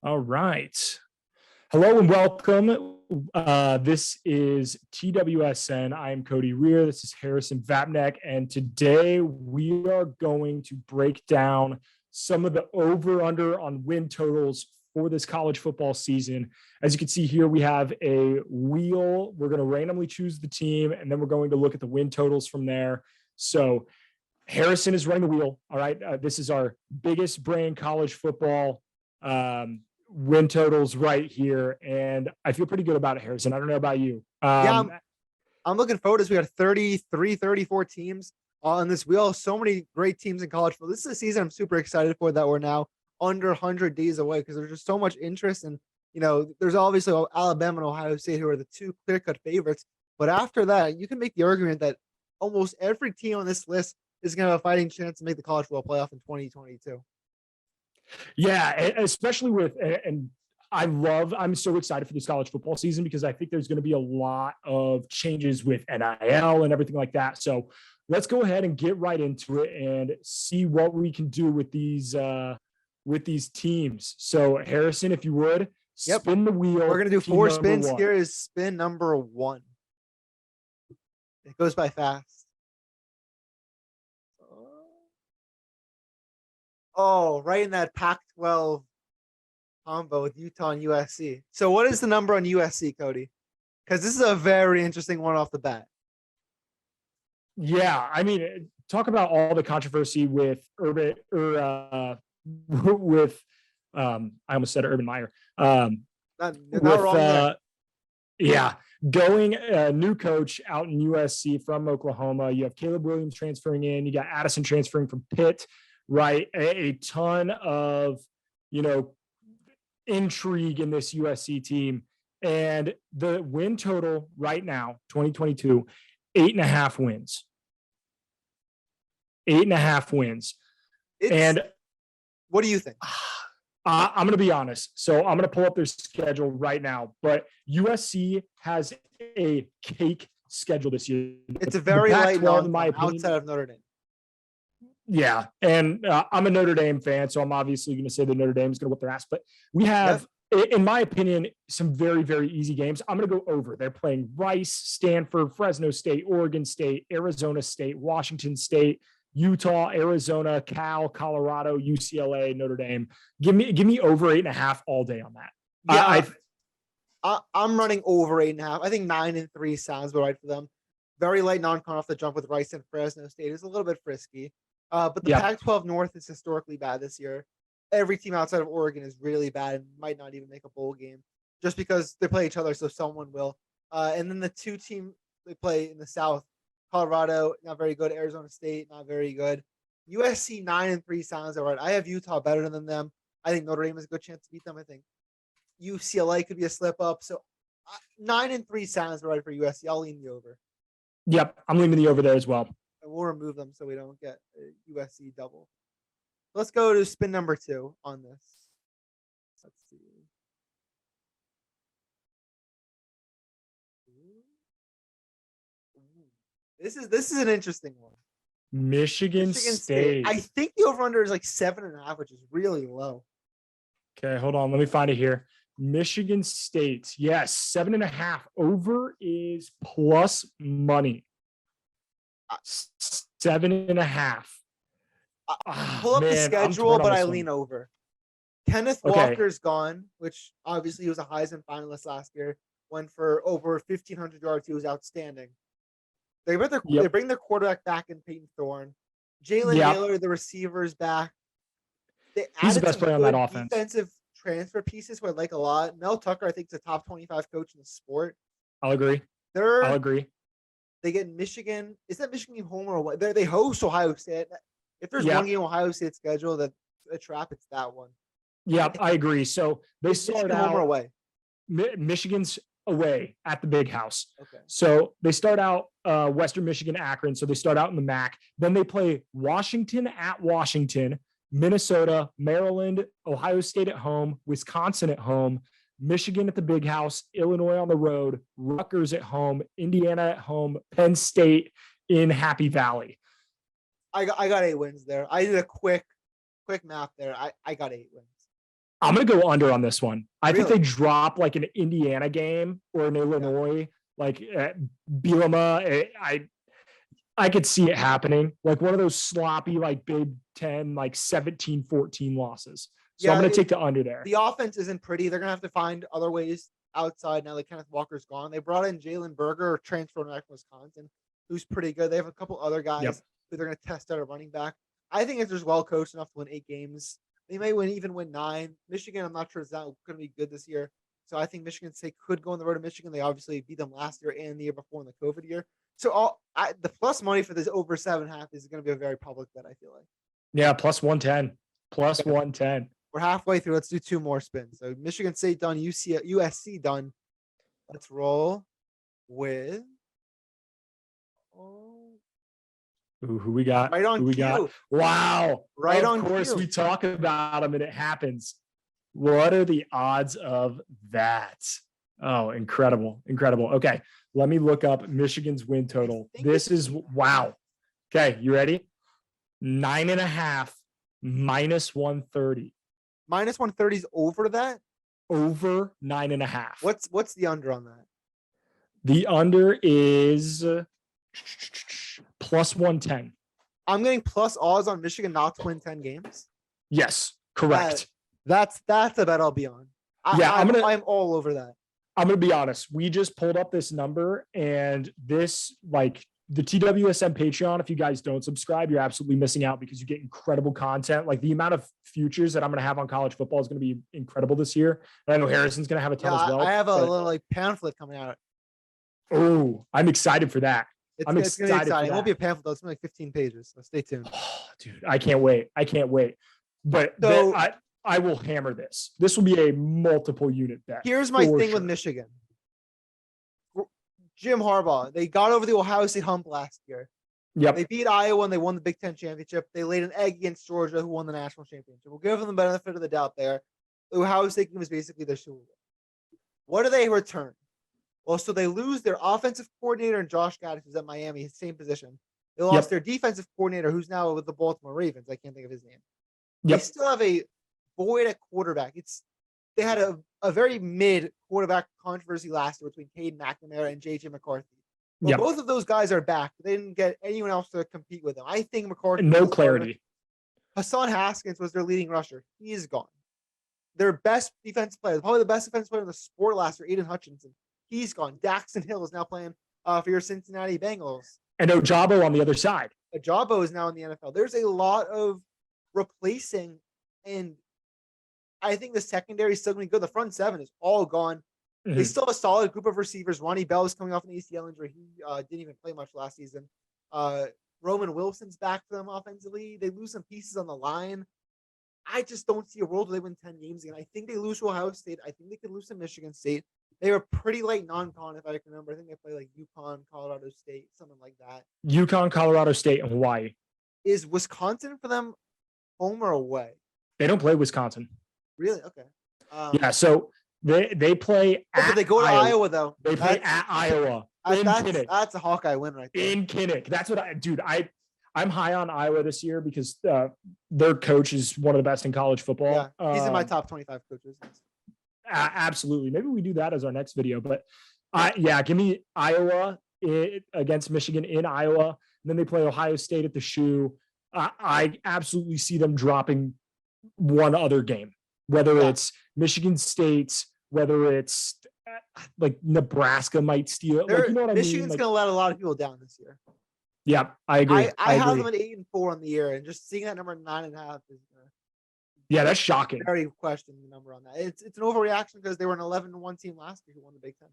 All right. Hello and welcome. This is TWSN. I am Cody Reer. This is Harrison Vapnek. And today we are going to break down some of the over-under on win totals for this college football season. As you can see here, we have a wheel. We're going to randomly choose the team, and then we're going to look at the win totals from there. So Harrison is running the wheel. All right. This is our biggest brain college football win totals right here, and I feel pretty good about it, Harrison. I don't know about you. I'm looking forward to this. We got 33, 34 teams on this wheel. So many great teams in college football. This is a season I'm super excited for that we're now under 100 days away because there's just so much interest. And, there's obviously Alabama and Ohio State who are the two clear-cut favorites. But after that, you can make the argument that almost every team on this list is going to have a fighting chance to make the college football playoff in 2022. Yeah, especially with, and I'm so excited for this college football season because I think there's going to be a lot of changes with NIL and everything like that. So let's go ahead and get right into it and see what we can do with these teams. So Harrison, if you would, spin the wheel. We're going to do 4 spins. Here is spin number 1. It goes by fast. Oh, right in that Pac-12 combo with Utah and USC. So what is the number on USC, Cody? Because this is a very interesting one off the bat. Yeah, I mean, talk about all the controversy with I almost said Urban Meyer. Not wrong there. Yeah, going new coach out in USC from Oklahoma. You have Caleb Williams transferring in. You got Addison transferring from Pitt. Right. A ton of, intrigue in this USC team. And the win total right now, 2022, 8.5 wins. 8.5 wins. And what do you think? I'm going to be honest. So I'm going to pull up their schedule right now. But USC has a cake schedule this year. It's a very light in my opinion, outside of Notre Dame. Yeah, and I'm a Notre Dame fan, so I'm obviously going to say that Notre Dame is going to whip their ass. But we have, in my opinion, some very, very easy games. I'm going to go over. They're playing Rice, Stanford, Fresno State, Oregon State, Arizona State, Washington State, Utah, Arizona, Cal, Colorado, UCLA, Notre Dame. Give me over 8.5 all day on that. Yeah, I'm running over 8.5. I think 9-3 sounds about right for them. Very light non-con off the jump with Rice and Fresno State is a little bit frisky. But the Pac-12 North is historically bad this year. Every team outside of Oregon is really bad and might not even make a bowl game just because they play each other, so someone will. And then the 2 teams they play in the South, Colorado, not very good. Arizona State, not very good. USC 9-3 sounds all right. I have Utah better than them. I think Notre Dame has a good chance to beat them. I think UCLA could be a slip up. So 9-3 sounds all right for USC. I'll lean the over. Yep, I'm leaning the over there as well. And we'll remove them so we don't get a USC double. Let's go to spin number 2 on this. Let's see. This is an interesting one. Michigan State. I think the over-under is like 7.5, which is really low. Okay, hold on. Let me find it here. Michigan State. Yes, 7.5. Over is plus money. 7.5. Pull up the schedule, but I lean over. Kenneth Walker's gone, which obviously he was a Heisman finalist last year. Went for over 1,500 yards. He was outstanding. They bring their quarterback back in Peyton Thorne. Jalen Naylor, the receivers back. He's the best player on that offense. Defensive transfer pieces who I like a lot. Mel Tucker, I think, is a top 25 coach in the sport. I'll agree. I'll agree. They get Michigan. Is that Michigan home or what? They host Ohio State. If there's one game Ohio State schedule that's a trap, it's that one. Yeah, I agree. So they start out home or away. Michigan's away at the Big House. Okay. So they start out Western Michigan, Akron. So they start out in the MAC. Then they play Washington at Washington, Minnesota, Maryland, Ohio State at home, Wisconsin at home, Michigan at the Big House, Illinois on the road, Rutgers at home, Indiana at home, Penn State in Happy Valley. I got 8 wins there. I did a quick math there. I got 8 wins. I'm going to go under on this one. I think Really? they drop like an Indiana game or an Illinois, like at Bielema. I could see it happening. Like one of those sloppy, like Big Ten, like 17-14 losses. So I'm going to take the under there. The offense isn't pretty. They're going to have to find other ways outside now that Kenneth Walker's gone. They brought in Jalen Berger, transfer from Wisconsin, who's pretty good. They have a couple other guys who they're going to test out at running back. I think if they're well coached enough to win 8 games, they may win 9. Michigan, I'm not sure is that going to be good this year. So I think Michigan State could go on the road to Michigan. They obviously beat them last year and the year before in the COVID year. So the plus money for this over 7.5 is going to be a very public bet, I feel like. Yeah, plus 110. Plus 110. We're halfway through. Let's do 2 more spins. So Michigan State done, USC done. Let's roll with who we got? Right on who we cue. got? Wow. Right on cue. Of course, we talk about them and it happens. What are the odds of that? Oh, incredible. Incredible. Okay. Let me look up Michigan's win total. This is wow. Okay. You ready? 9.5 minus 130. Minus 130 is over that? Over 9.5. What's the under on that? The under is plus 110. I'm getting plus odds on Michigan not to win 10 games. Yes, correct. That's a bet I'll be on. I'm all over that. I'm going to be honest. We just pulled up this number and this, like the TWSN Patreon, if you guys don't subscribe, you're absolutely missing out because you get incredible content. Like the amount of futures that I'm going to have on college football is going to be incredible this year. And I know Harrison's going to have a ton as well. I have a little like pamphlet coming out. Oh, I'm excited for that. It's going to be exciting. It won't be a pamphlet though. It's going to be like 15 pages. So stay tuned. Oh, dude, I can't wait. But so, I will hammer this. This will be a multiple unit bet. Here's my thing with Michigan. Jim Harbaugh, they got over the Ohio State hump last year. Yep. They beat Iowa and they won the Big Ten championship. They laid an egg against Georgia, who won the national championship. We'll give them the benefit of the doubt there. The Ohio State game was basically their Super Bowl. What do they return? Well, so they lose their offensive coordinator and Josh Gaddis, who's at Miami, his same position. They lost their defensive coordinator, who's now with the Baltimore Ravens. I can't think of his name. They still have a void at quarterback. They had a very mid quarterback controversy last year between Cade McNamara and JJ McCarthy. Well, both of those guys are back. They didn't get anyone else to compete with them. I think McCarthy. No clarity. Hassan Haskins was their leading rusher. He's gone. Their best defense player, probably the best defense player in the sport last year, Aiden Hutchinson. He's gone. Daxton Hill is now playing for your Cincinnati Bengals. And Ojabo on the other side. Ojabo is now in the NFL. There's a lot of replacing, and I think the secondary is still going to be good. The front 7 is all gone. Mm-hmm. They still have a solid group of receivers. Ronnie Bell is coming off an ACL injury. He didn't even play much last season. Roman Wilson's back for them offensively. They lose some pieces on the line. I just don't see a world where they win 10 games again. I think they lose to Ohio State. I think they could lose to Michigan State. They were pretty late non-con, if I can remember. I think they play like UConn, Colorado State, something like that. UConn, Colorado State, and Hawaii. Is Wisconsin for them home or away? They don't play Wisconsin. Really? Okay. Yeah, so they play but they go to Iowa though. They play at Iowa. That's a Hawkeye win right there. In Kinnick. That's what I'm high on Iowa this year because their coach is one of the best in college football. Yeah, he's in my top 25 coaches. Absolutely. Maybe we do that as our next video. But give me Iowa against Michigan in Iowa. And then they play Ohio State at the Shoe. I absolutely see them dropping one other game, whether it's Michigan State, whether it's like Nebraska might steal. Like, you know what Michigan's going to let a lot of people down this year. Yeah, I agree. I have them at 8-4 on the year, and just seeing that number 9.5 is that's shocking. Very question the number on that. It's an overreaction because they were an 11-1 team last year who won the Big Ten.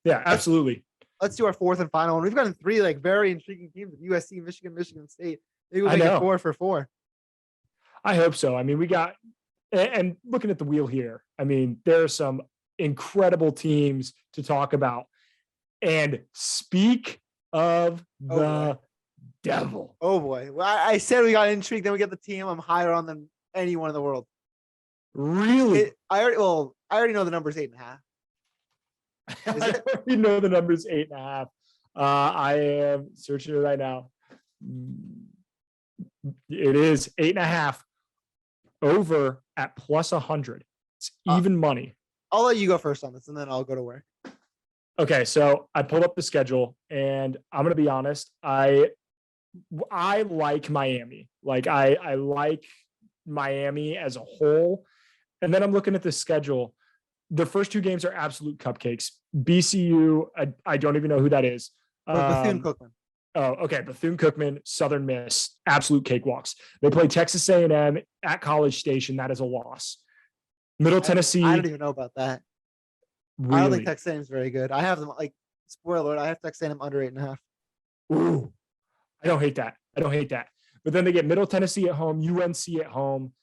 Yeah, absolutely. Let's do our 4th and final one. We've gotten 3 like very intriguing teams: USC, Michigan, Michigan State. Maybe we'll make it 4 for 4. I hope so. I mean, we got, and looking at the wheel here, I mean, there are some incredible teams to talk about. And speak of the devil. Oh boy. Well, I said we got intrigued, then we get the team I'm higher on than anyone in the world. Really? I already know the number's 8.5. I already know the number's 8.5. I am searching it right now. It is 8.5. over at plus 100. It's even money. I'll let you go first on this, and then I'll go to work. Okay, so I pulled up the schedule, and I'm gonna be honest. I like Miami. Like I like Miami as a whole. And then I'm looking at the schedule. The first two games are absolute cupcakes. BCU, I don't even know who that is. Bethune-Cookman. Oh, okay. Bethune-Cookman, Southern Miss, absolute cakewalks. They play Texas A&M at College Station. That is a loss. Middle Tennessee. I don't even know about that. Really? I don't think Texas A&M is very good. I have them, like, spoiler alert, I have Texas A&M under 8.5. Ooh, I don't hate that. But then they get Middle Tennessee at home, UNC at home,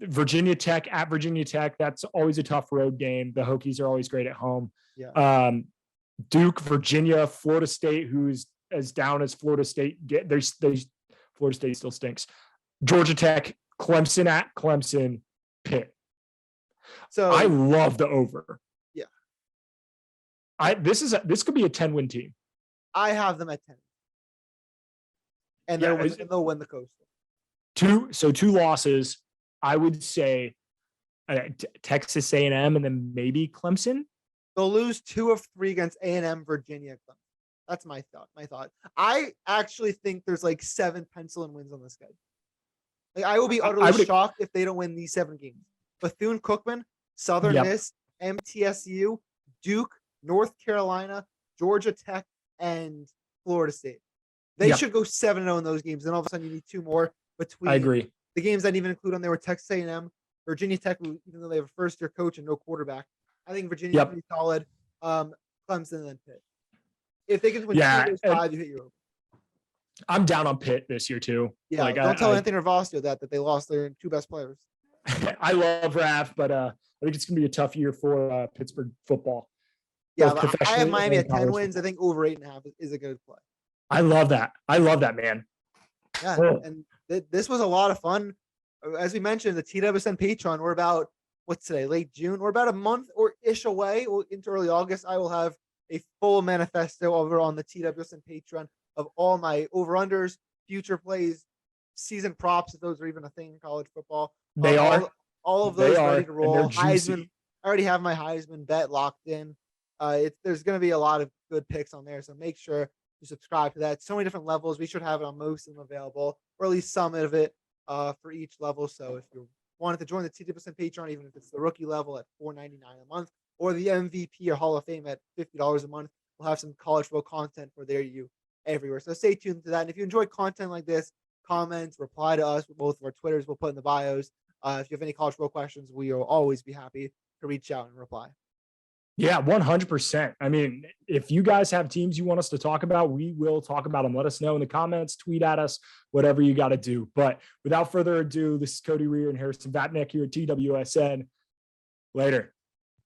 Virginia Tech at Virginia Tech. That's always a tough road game. The Hokies are always great at home. Yeah. Duke, Virginia, Florida State, who's as down as Florida State. Florida State still stinks. Georgia Tech, Clemson at Clemson, Pitt. So I love the over. Yeah. This could be a 10-win team. I have them at 10. And they'll win the Coastal. Two losses. I would say Texas A&M and then maybe Clemson. They'll lose 2 of 3 against A&M, Virginia, Clemson. That's my thought. I actually think there's like 7 pencil-in wins on this schedule. Like, I will be utterly shocked if they don't win these 7 games. Bethune-Cookman, Southern Miss, MTSU, Duke, North Carolina, Georgia Tech, and Florida State. They should go 7-0 in those games. Then all of a sudden you need 2 more between. I agree. The games I didn't even include on there were Texas A&M, Virginia Tech, even though they have a first-year coach and no quarterback. I think Virginia's pretty solid. Clemson and then Pitt. If they can win 2 of those 5, you hit your over. I'm down on Pitt this year too. Yeah, like, don't tell Anthony Ravasio that they lost their 2 best players. I love Raf, but I think it's gonna be a tough year for Pittsburgh football. Yeah, I have Miami at 10 wins. I think over 8.5 is a good play. I love that, man. Yeah, and this was a lot of fun. As we mentioned, the TWSN Patreon, we're about, what's today, late June? We're about a month or ish away into early August. I will have a full manifesto over on the TWSN Patreon of all my over-unders, future plays, season props, if those are even a thing in college football. They are. All of those ready to roll. Heisman. I already have my Heisman bet locked in. There's going to be a lot of good picks on there, so make sure to subscribe to that. So many different levels. We should have it on most of them available, or at least some of it for each level. So if you wanted to join the TWSN Patreon, even if it's the rookie level at $4.99 a month, or the MVP or Hall of Fame at $50 a month, we'll have some college football content for you everywhere. So stay tuned to that. And if you enjoy content like this, comment, reply to us with both of our Twitters. We'll put in the bios. If you have any college football questions, we will always be happy to reach out and reply. Yeah, 100%. I mean, if you guys have teams you want us to talk about, we will talk about them. Let us know in the comments, tweet at us, whatever you got to do. But without further ado, this is Cody, Reer, and Harrison Vapnek here at TWSN. Later.